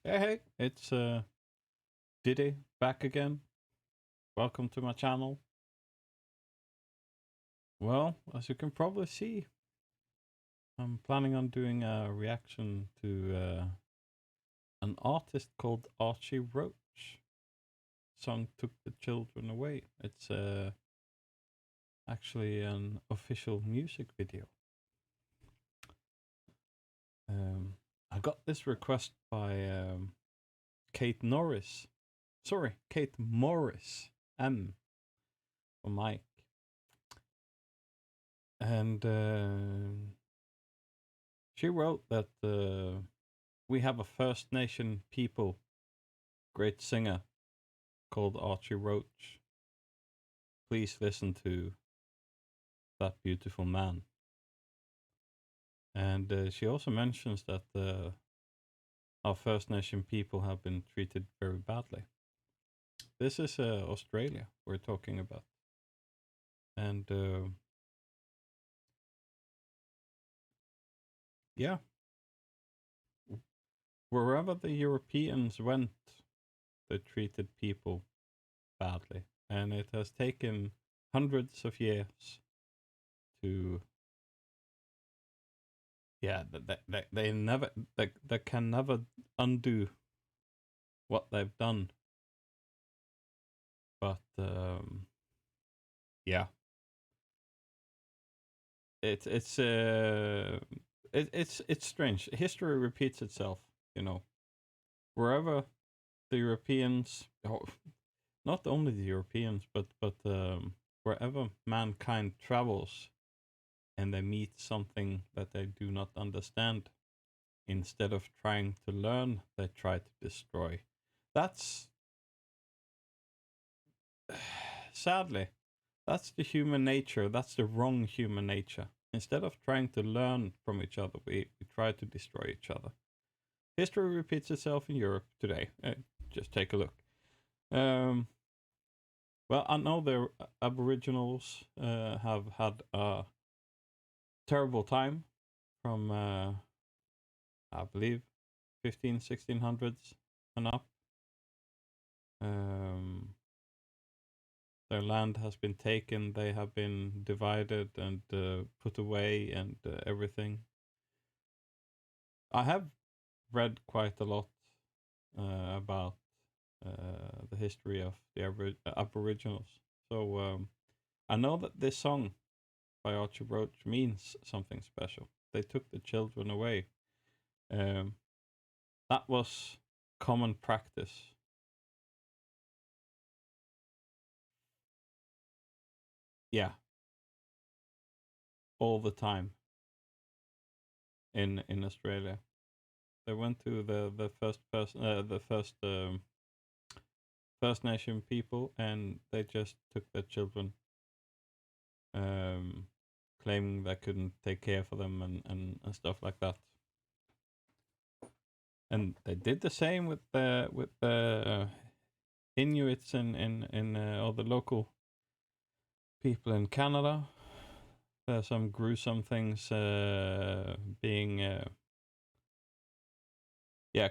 Hey, it's Diddy back again. Welcome to my channel. Well, as you can probably see, I'm planning on doing a reaction to an artist called Archie Roach. Song Took the Children Away. It's actually an official music video. I got this request by Kate Norris. Sorry, Kate Morris M for Mike. And she wrote that we have a First Nation people great singer called Archie Roach. Please listen to that beautiful man. And she also mentions that our First Nation people have been treated very badly. This is Australia we're talking about. And yeah, wherever the Europeans went, they treated people badly. And it has taken hundreds of years to they never they can never undo what they've done. But yeah, it's it's strange. History repeats itself, you know. Wherever the Europeans, not only the Europeans, but wherever mankind travels, and they meet something that they do not understand, instead of trying to learn, they try to destroy. That's sadly, that's the human nature. That's the wrong human nature. Instead of trying to learn from each other, we try to destroy each other. History repeats itself in Europe today. Just take a look. Well, I know the Aboriginals have had a terrible time from, I believe, 1600s and up. Their land has been taken, they have been divided and put away and everything. I have read quite a lot about the history of the Aboriginals. So I know that this song by Archie Roach means something special. They took the children away. That was common practice. Yeah, all the time in Australia. They went to the first person, the First Nation people, and they just took their children, claiming they couldn't take care for them and stuff like that. And they did the same with the Inuits in or the local people in Canada. There's some gruesome things being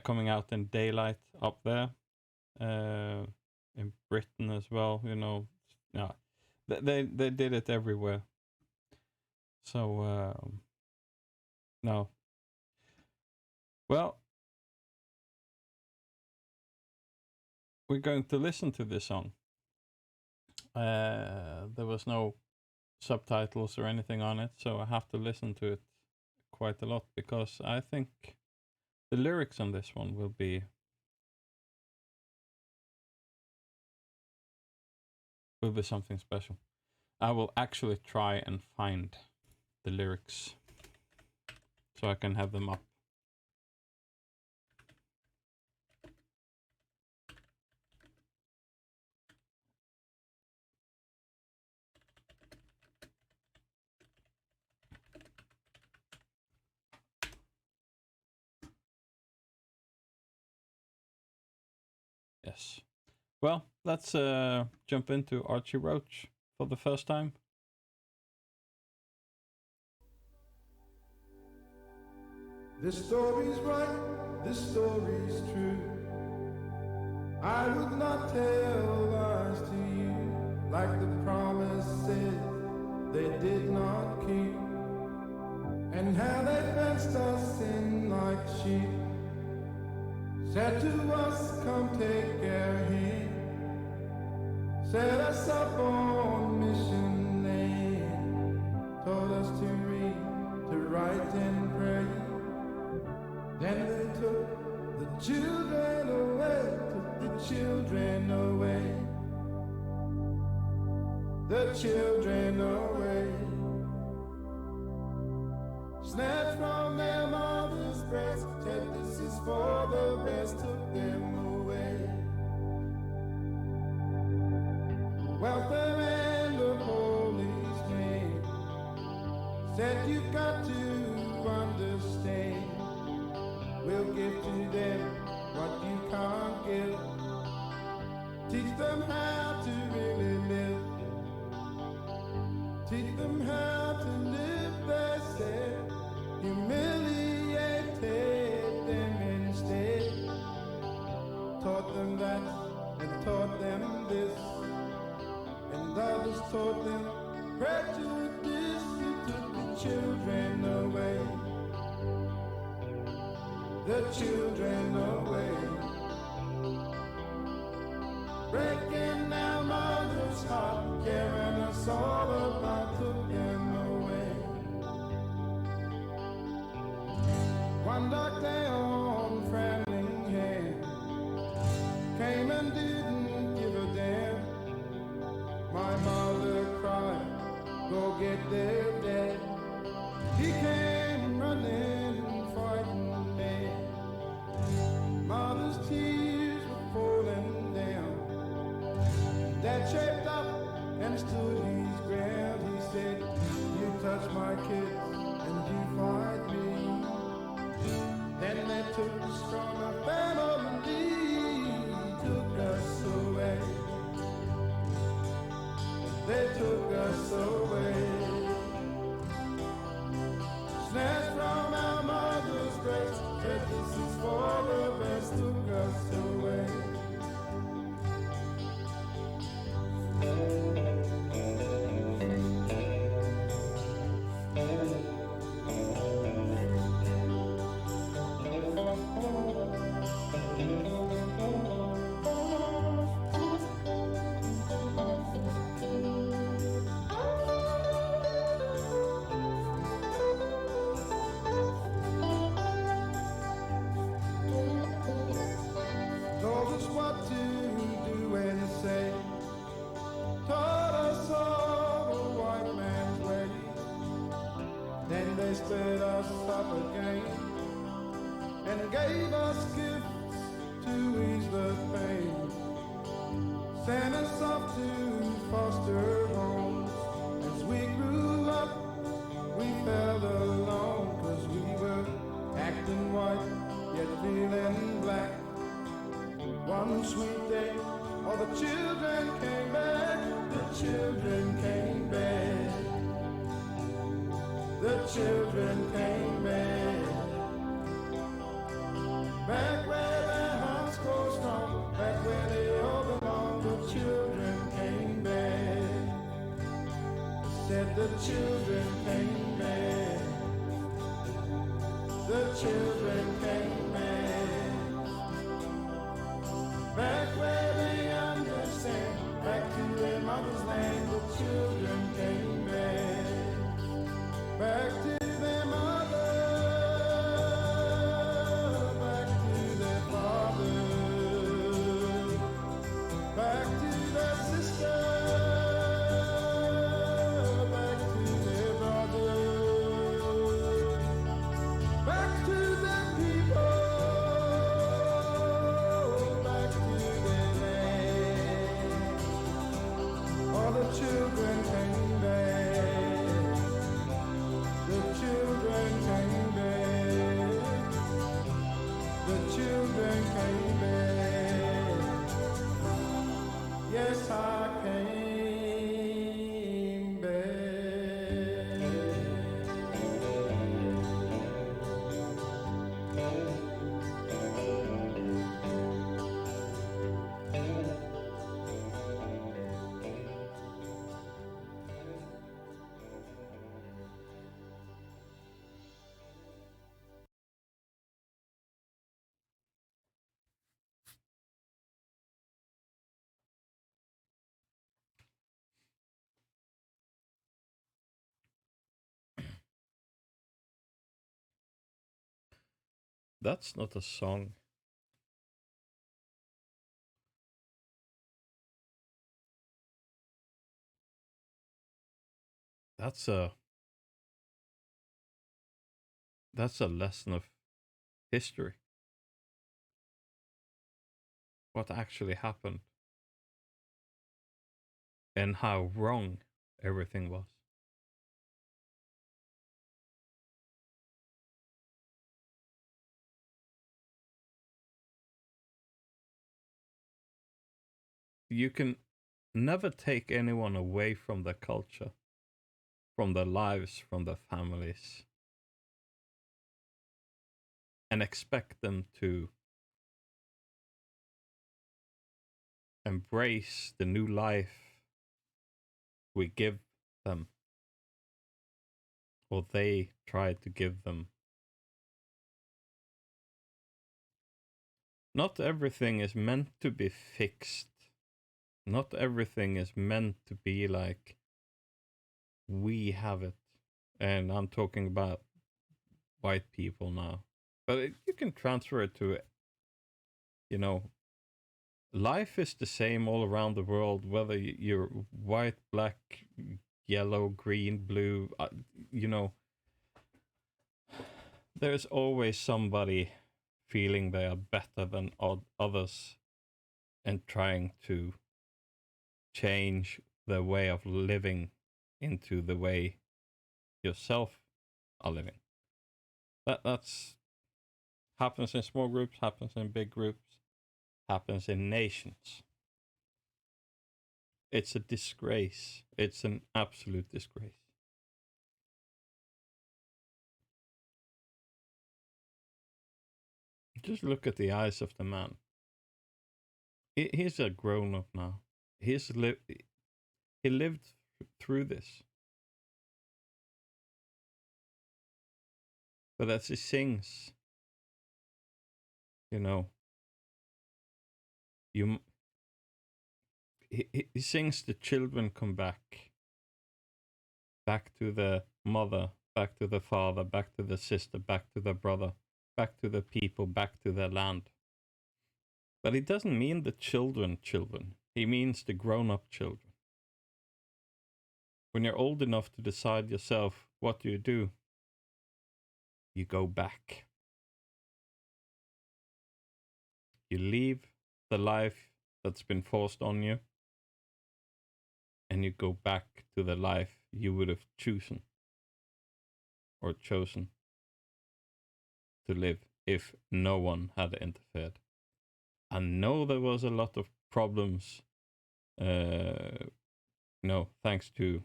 coming out in daylight up there. In Britain as well, you know. Yeah, they did it everywhere. So no. Well, we're going to listen to this song. There was no subtitles or anything on it, so I have to listen to it quite a lot because I think the lyrics on this one will be something special. I will actually try and find the lyrics so I can have them up. Yes. Well, let's jump into Archie Roach for the first time. This story's right, this story's true. I would not tell lies to you like the promises they did not keep, and how they fenced us in like sheep, said to us, come take our hand, set us up on mission land, taught us to read, to write and pray. Then they took the children away, took the children away, the children away. Snatched from their mother's breast, said this is for the best, took them away. Welfare and the policeman said you've got to understand, we'll give to them what you can't give, teach them how to really live, teach them how to live, they said, humiliated them instead, taught them that and taught them this, and others taught them prejudice. You took the children away, the children away, breaking our mother's heart, carrying us all about, took them away. One dark day on Framingham, came and didn't give a damn. My mother cried, go get their dad. He came running, fighting mad. Mother's tears were falling down. Dad shaped up and stood his ground. He said, you touch my kids and you fight me. Then they took us from our family, took us away. They took us away. Snatched from our mother's breast, said this is for the best, took us away. Told us what to do and say, taught us all the white man's way. Then they split us up again and gave us gifts to ease the pain. Sent us off to foster homes. As we grew up, we felt alone, 'cause we were acting white, yet feeling black. One sweet day, all the children came back, the children came back, the children came back. Back where their hearts grow strong, back where they all belong, the children came back. Said the children came back, the children came back. Back where they understand, back to their mother's land, the children came back. Back to their mother, back to their father, back to their sister, back to their brother, back to their people, back to their land. All the children came back, the children came back, the children came back. Yes, I came back. That's not a song. That's a lesson of history. What actually happened and how wrong everything was. You can never take anyone away from their culture, from their lives, from their families, and expect them to embrace the new life we give them, or they try to give them. Not everything is meant to be fixed. Not everything is meant to be like we have it. And I'm talking about white people now. But you can transfer it to, you know, life is the same all around the world, whether you're white, black, yellow, green, blue, you know, there's always somebody feeling they are better than others and trying to change their way of living into the way yourself are living. That's happens in small groups, happens in big groups, happens in nations. It's a disgrace. It's an absolute disgrace. Just look at the eyes of the man. He's a grown up now. He lived through this. But as he sings, you know, you he sings the children come back, back to the mother, back to the father, back to the sister, back to the brother, back to the people, back to their land. But he doesn't mean the children. He means the grown up children. When you're old enough to decide yourself, what do? You go back. You leave the life that's been forced on you, and you go back to the life you would have chosen to live if no one had interfered. I know there was a lot of problems, thanks to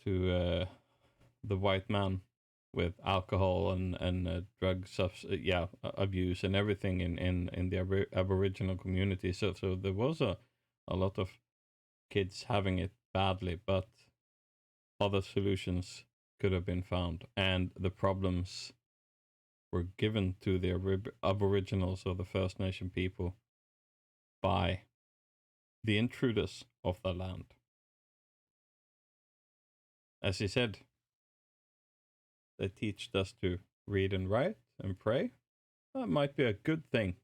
the white man with alcohol and drug abuse and everything in the Aboriginal community. So there was a lot of kids having it badly, but other solutions could have been found, and the problems were given to the Aboriginals or the First Nation people by the intruders of the land. As he said, they teach us to read and write and pray. That might be a good thing,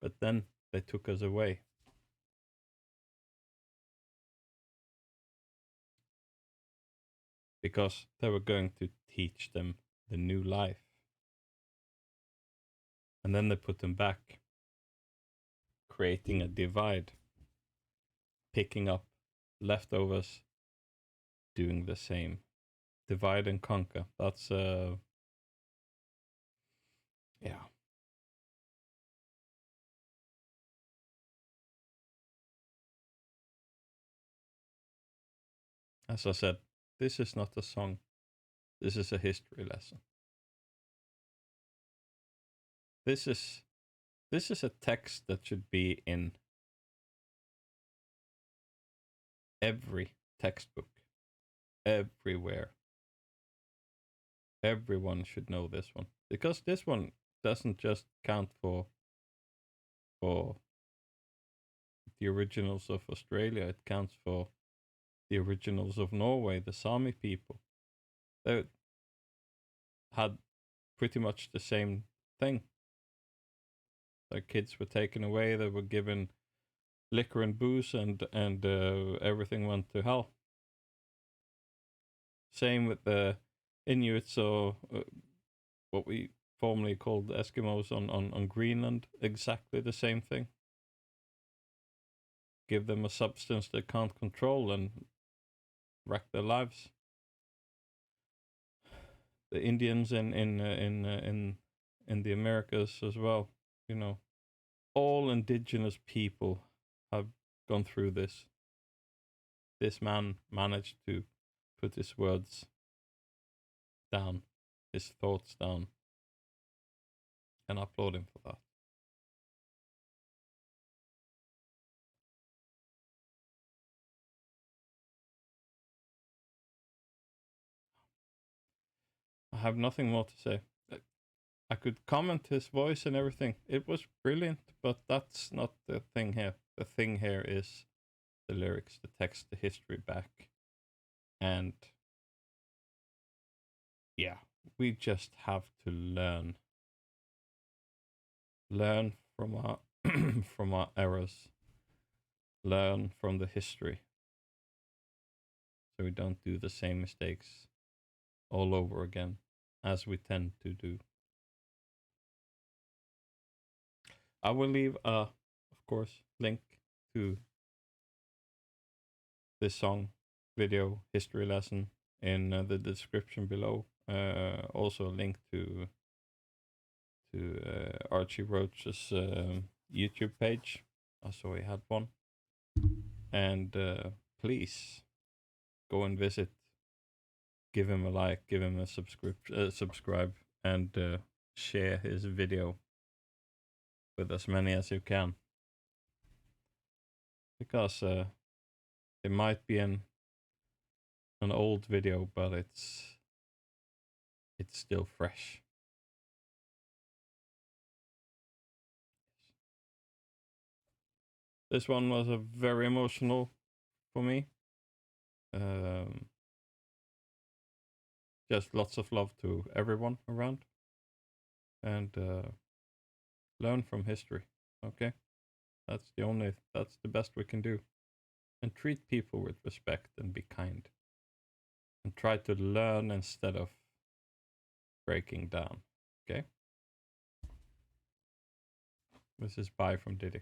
but then they took us away. Because they were going to teach them the new life. And then they put them back, creating a divide, picking up leftovers, doing the same. Divide and conquer. That's yeah. As I said, this is not a song. This is a history lesson. This is a text that should be in every textbook, everywhere. Everyone should know this one, because this one doesn't just count for the originals of Australia. It counts for the originals of Norway, the Sami people. They had pretty much the same thing. Their kids were taken away. They were given liquor and booze, and everything went to hell. Same with the Inuits, or what we formerly called Eskimos on Greenland. Exactly the same thing. Give them a substance they can't control and wreck their lives. The Indians in the Americas as well. You know, all indigenous people have gone through this. This man managed to put his words down, his thoughts down, and I applaud him for that. I have nothing more to say. I could comment his voice and everything. It was brilliant, but that's not the thing here. The thing here is the lyrics, the text, the history back. And yeah, we just have to learn. Learn from our from our errors. Learn from the history. So we don't do the same mistakes all over again, as we tend to do. I will leave of course, link to this song, video, history lesson in the description below. Also a link to Archie Roach's YouTube page. I saw he had one. And please go and visit. Give him a like, give him a subscribe, and share his video with as many as you can. Because it might be an old video, but it's still fresh. This one was a very emotional for me. Just lots of love to everyone around, and learn from history. Okay, that's the best we can do, and treat people with respect and be kind, and try to learn instead of breaking down. Okay, this is bye from Diddy.